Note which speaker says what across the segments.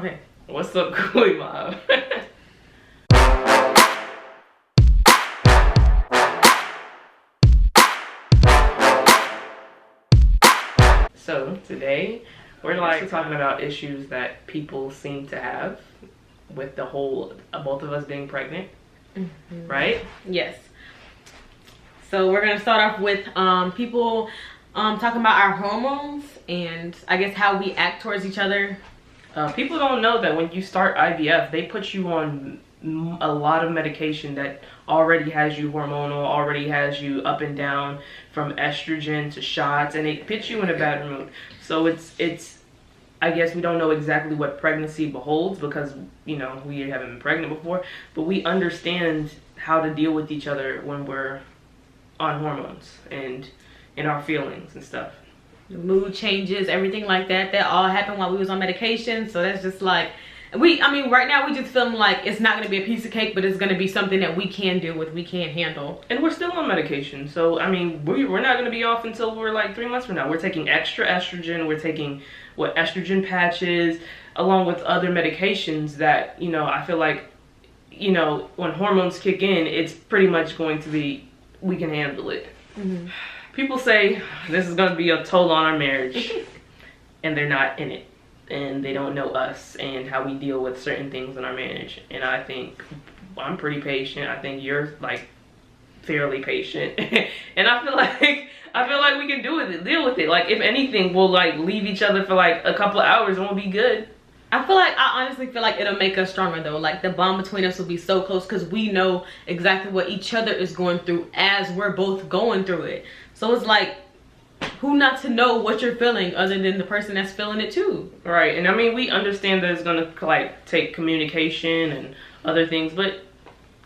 Speaker 1: Okay.
Speaker 2: What's up, Coolie Mob? So today we're talking about issues that people seem to have with the whole both of us being pregnant, right?
Speaker 1: Yes. So we're gonna start off with people talking about our hormones and I guess how we act towards each other.
Speaker 2: People don't know that when you start IVF, they put you on a lot of medication that already has you hormonal, already has you up and down from estrogen to shots, and it puts you in a bad mood. So it's I guess we don't know exactly what pregnancy beholds because, you know, we haven't been pregnant before, but we understand how to deal with each other when we're on hormones and in our feelings and stuff.
Speaker 1: Mood changes, everything like that all happened while we was on medication. So that's just like right now we just feeling like it's not going to be a piece of cake, but it's going to be something that we can deal with, we can handle.
Speaker 2: And we're still on medication, so I mean we're not going to be off until we're like 3 months from now. We're taking extra estrogen, we're taking estrogen patches along with other medications that, you know, I feel like, you know, when hormones kick in, it's pretty much going to be, we can handle it. People say this is going to be a toll on our marriage and they're not in it. And they don't know us and how we deal with certain things in our marriage. And I think I'm pretty patient. I think you're like fairly patient. And I feel like we can deal with it. Like if anything, we'll like leave each other for like a couple of hours and we'll be good.
Speaker 1: I honestly feel like it'll make us stronger though. Like the bond between us will be so close because we know exactly what each other is going through as we're both going through it. So it's like, who not to know what you're feeling other than the person that's feeling it too? Right.
Speaker 2: And I mean, we understand that it's gonna like take communication and other things, but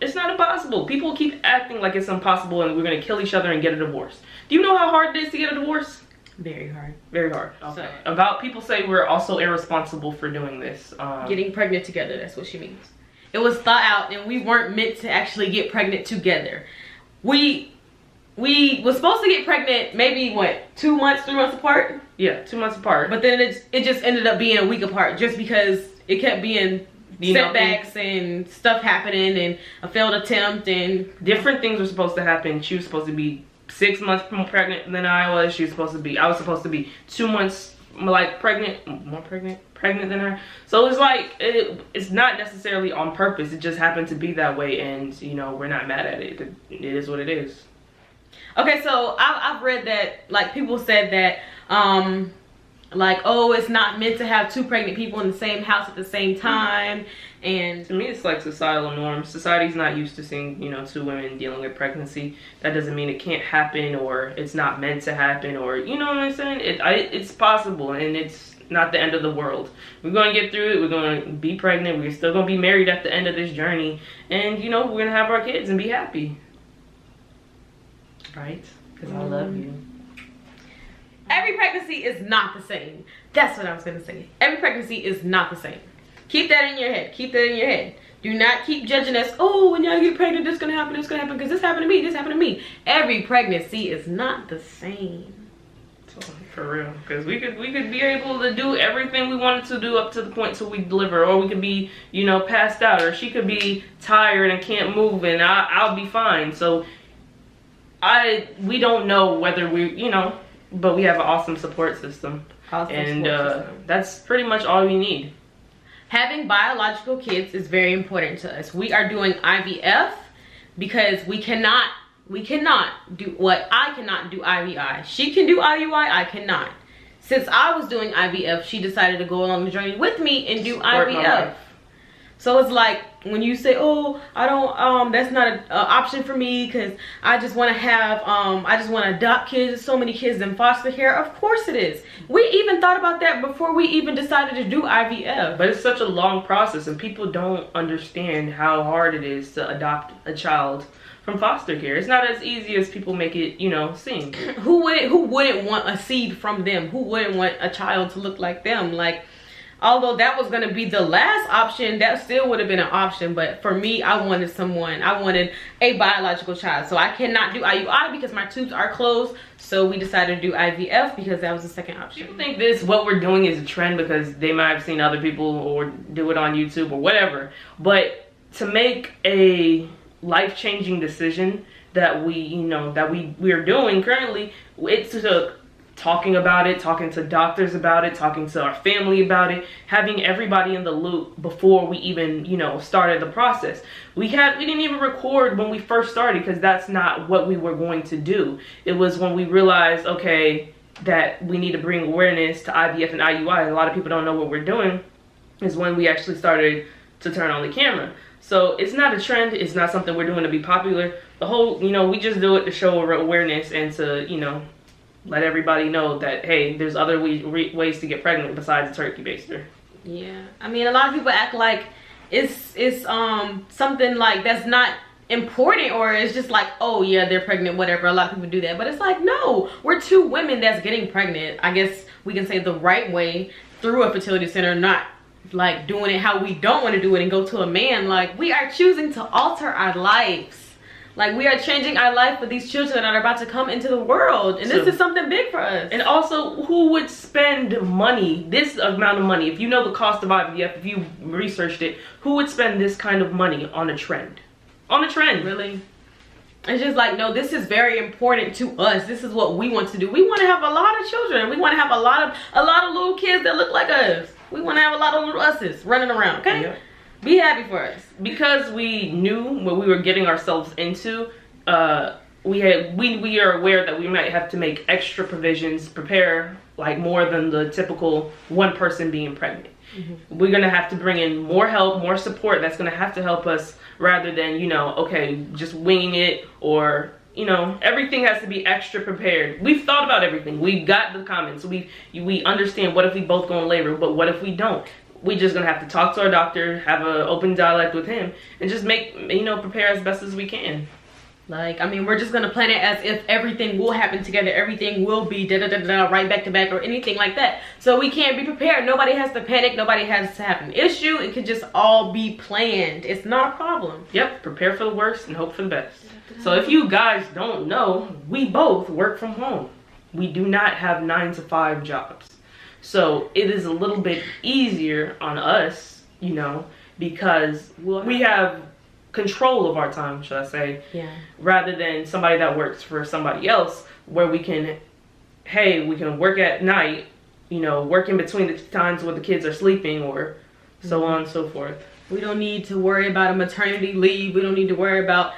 Speaker 2: it's not impossible. People keep acting like it's impossible and we're gonna kill each other and get a divorce. Do you know how hard it is to get a divorce?
Speaker 1: Very hard.
Speaker 2: Very hard. Okay. So, people say we're also irresponsible for doing this.
Speaker 1: Getting pregnant together, that's what she means. It was thought out and we weren't meant to actually get pregnant together. We was supposed to get pregnant maybe 2 months, 3 months apart?
Speaker 2: Yeah, 2 months apart.
Speaker 1: But then it just ended up being a week apart just because it kept being setbacks and stuff happening and a failed attempt and
Speaker 2: different things were supposed to happen. She was supposed to be 6 months more pregnant than I was. I was supposed to be 2 months like pregnant than her. So it's like it's not necessarily on purpose. It just happened to be that way, and you know, we're not mad at it. It is what it is.
Speaker 1: Okay, so I've read that like people said that like, oh, it's not meant to have two pregnant people in the same house at the same time. And
Speaker 2: to me, it's like societal norms. Society's not used to seeing, you know, two women dealing with pregnancy. That doesn't mean it can't happen or it's not meant to happen, or, you know what I'm saying? It's possible, and it's not the end of the world. We're going to get through it. We're going to be pregnant. We're still going to be married at the end of this journey. And, you know, we're going to have our kids and be happy. Right? Because I love you.
Speaker 1: Every pregnancy is not the same. That's what I was going to say. Every pregnancy is not the same. Keep that in your head. Keep that in your head. Do not keep judging us. Oh, when y'all get pregnant, this is going to happen. This is going to happen because this happened to me. This happened to me. Every pregnancy is not the same.
Speaker 2: For real, because we could be able to do everything we wanted to do up to the point till we deliver, or we could be, you know, passed out, or she could be tired and can't move, and I'll be fine. So we don't know whether we, you know, but we have an awesome support system, that's pretty much all we need.
Speaker 1: Having biological kids is very important to us. We are doing IVF because we cannot do what I cannot do IVI. She can do IUI, I cannot. Since I was doing IVF, she decided to go along the journey with me and do IVF. So it's like when you say, oh, I don't, that's not an option for me because I just want to have, I just want to adopt kids. There's so many kids in foster care. Of course it is. We even thought about that before we even decided to do IVF.
Speaker 2: But it's such a long process, and people don't understand how hard it is to adopt a child from foster care. It's not as easy as people make it, you know, seem.
Speaker 1: Who wouldn't want a seed from them? Who wouldn't want a child to look like them? Like, although that was going to be the last option, that still would have been an option. But for me, I wanted a biological child. So I cannot do IUI because my tubes are closed. So we decided to do IVF because that was the second option.
Speaker 2: People think what we're doing is a trend because they might have seen other people or do it on YouTube or whatever. But to make a life-changing decision that we are doing currently, it's talking about it, talking to doctors about it, talking to our family about it, having everybody in the loop before we even, started the process. We didn't even record when we first started because that's not what we were going to do. It was when we realized, okay, that we need to bring awareness to IVF and IUI, and a lot of people don't know what we're doing, is when we actually started to turn on the camera. So it's not a trend, it's not something we're doing to be popular. The whole, we just do it to show awareness and to, let everybody know that, hey, there's other ways to get pregnant besides a turkey baster.
Speaker 1: Yeah, I mean, a lot of people act like it's something like that's not important, or it's just like, oh yeah, they're pregnant, whatever. A lot of people do that, but it's like, no, we're two women that's getting pregnant. I guess we can say the right way, through a fertility center, not like doing it how we don't want to do it and go to a man. Like, we are choosing to alter our lives. Like, we are changing our life for these children that are about to come into the world. And this is something big for us.
Speaker 2: And also, who would spend money, this amount of money, if you know the cost of IVF, if you researched it, who would spend this kind of money on a trend? On a trend.
Speaker 1: Really? It's just like, no, this is very important to us. This is what we want to do. We want to have a lot of children. We want to have a lot of little kids that look like us. We want to have a lot of little us's running around, okay? Yeah. Be happy for us.
Speaker 2: Because we knew what we were getting ourselves into, we are aware that we might have to make extra provisions, prepare like more than the typical one person being pregnant. Mm-hmm. We're gonna have to bring in more help, more support that's gonna have to help us, rather than, okay, just winging it, or everything has to be extra prepared. We've thought about everything. We've got the comments. We understand, what if we both go in labor, but what if we don't? We just gonna have to talk to our doctor, have an open dialogue with him, and just prepare as best as we can.
Speaker 1: Like, I mean, we're just gonna plan it as if everything will happen together, everything will be right back to back, or anything like that. So we can't be prepared. Nobody has to panic. Nobody has to have an issue. It could just all be planned. It's not a problem.
Speaker 2: Yep, prepare for the worst and hope for the best. So if you guys don't know, we both work from home. We do not have 9-to-5 jobs. So it is a little bit easier on us, because we have control of our time, should I say, rather than somebody that works for somebody else, where we can work at night, work in between the times where the kids are sleeping, or so on and so forth.
Speaker 1: We don't need to worry about a maternity leave. We don't need to worry about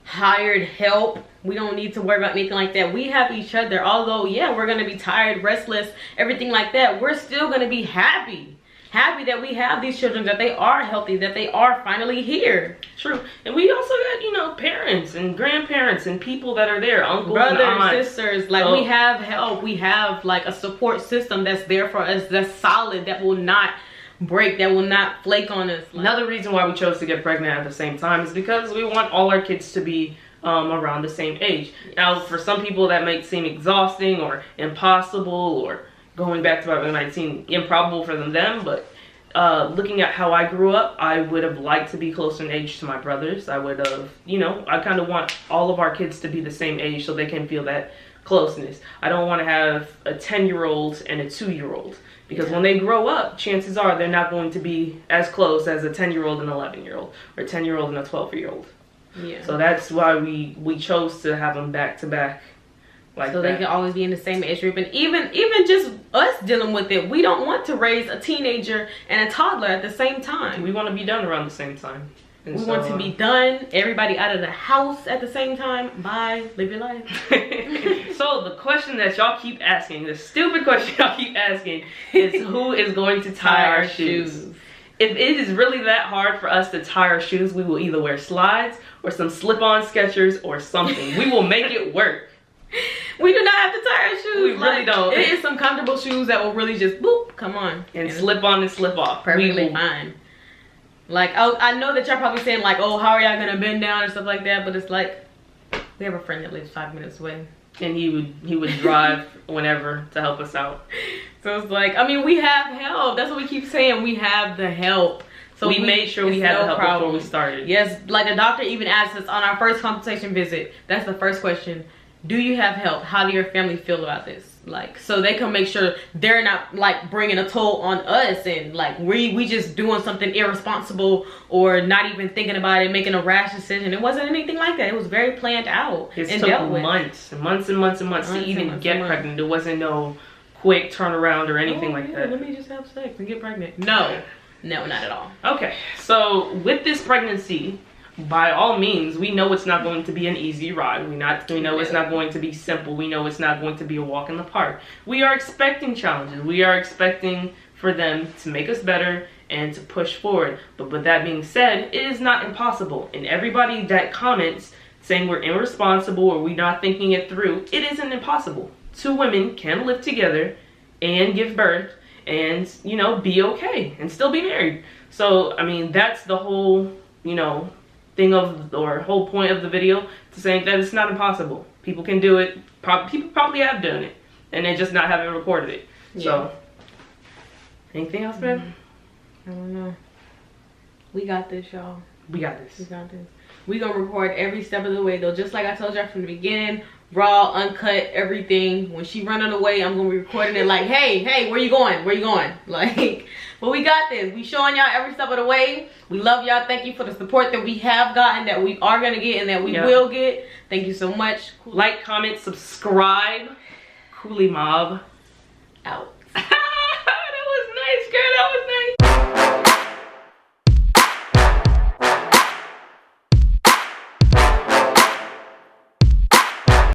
Speaker 1: hired help. We don't need to worry about anything like that. We have each other. Although, yeah, we're going to be tired, restless, everything like that, we're still going to be happy that we have these children, that they are healthy, that they are finally here.
Speaker 2: True. And we also got, parents and grandparents and people that are there, uncles,
Speaker 1: brothers,
Speaker 2: and aunts,
Speaker 1: sisters. Like, we have help. We have like a support system that's there for us, that's solid, that will not break, that will not flake on us.
Speaker 2: Another reason why we chose to get pregnant at the same time is because we want all our kids to be around the same age. Yes. Now, for some people that might seem exhausting or impossible, or going back to what it might seem improbable for them, but looking at how I grew up, I would have liked to be closer in age to my brothers. I would have, I kind of want all of our kids to be the same age so they can feel that closeness. I don't want to have a 10-year-old and a 2-year-old. Because when they grow up, chances are they're not going to be as close as a 10-year-old and 11-year-old, or a 10-year-old and a 12-year-old. Yeah. So that's why we chose to have them back to back, like
Speaker 1: so
Speaker 2: that.
Speaker 1: They can always be in the same age group. And even just us dealing with it, we don't want to raise a teenager and a toddler at the same time.
Speaker 2: We want to be done around the same time.
Speaker 1: And we want to be done, everybody out of the house at the same time. Bye, live your life.
Speaker 2: So the question that y'all keep asking, the stupid question y'all keep asking, is who is going to tie our shoes? If it is really that hard for us to tie our shoes, we will either wear slides or some slip-on Skechers or something. We will make it work.
Speaker 1: We do not have to tie our shoes.
Speaker 2: We really don't.
Speaker 1: It is some comfortable shoes that will really just boop, come on.
Speaker 2: And slip on and slip off.
Speaker 1: Perfectly fine. Like, I know that y'all probably saying like, oh, how are y'all gonna bend down and stuff like that, but it's like, we have a friend that lives 5 minutes away.
Speaker 2: And he would drive whenever to help us out.
Speaker 1: So it's like, I mean, we have help. That's what we keep saying. We have the help. So
Speaker 2: we made sure we had the help before we started.
Speaker 1: Yes, like the doctor even asked us on our first consultation visit. That's the first question. Do you have help? How do your family feel about this? Like, so they can make sure they're not like bringing a toll on us, and like we just doing something irresponsible or not even thinking about it, making a rash decision. It wasn't anything like that. It was very planned out.
Speaker 2: It took months to even get pregnant. There wasn't no quick turnaround or anything like that.
Speaker 1: Let me just have sex and get pregnant. No, not at all.
Speaker 2: Okay, so with this pregnancy, by all means, we know it's not going to be an easy ride. We know it's not going to be simple. We know it's not going to be a walk in the park. We are expecting challenges. We are expecting for them to make us better and to push forward. But with that being said, it is not impossible. And everybody that comments saying we're irresponsible or we're not thinking it through, it isn't impossible. 2 women can live together and give birth and, you know, be okay and still be married. So, I mean, that's the whole, you know, whole point of the video, to saying that it's not impossible. People can do it. People probably have done it, and they just not haven't recorded it. Yeah. So, anything else, man?
Speaker 1: I don't know. We got this, y'all.
Speaker 2: We got this.
Speaker 1: We got this. We gonna record every step of the way, though. Just like I told y'all from the beginning, raw, uncut, everything. When she running away, I'm gonna be recording it like, hey, where you going? Where you going? Like, but we got this. We showing y'all every step of the way. We love y'all. Thank you for the support that we have gotten, that we are gonna get, and that we will get. Thank you so much.
Speaker 2: Like, comment, subscribe. Coolie Mob
Speaker 1: out.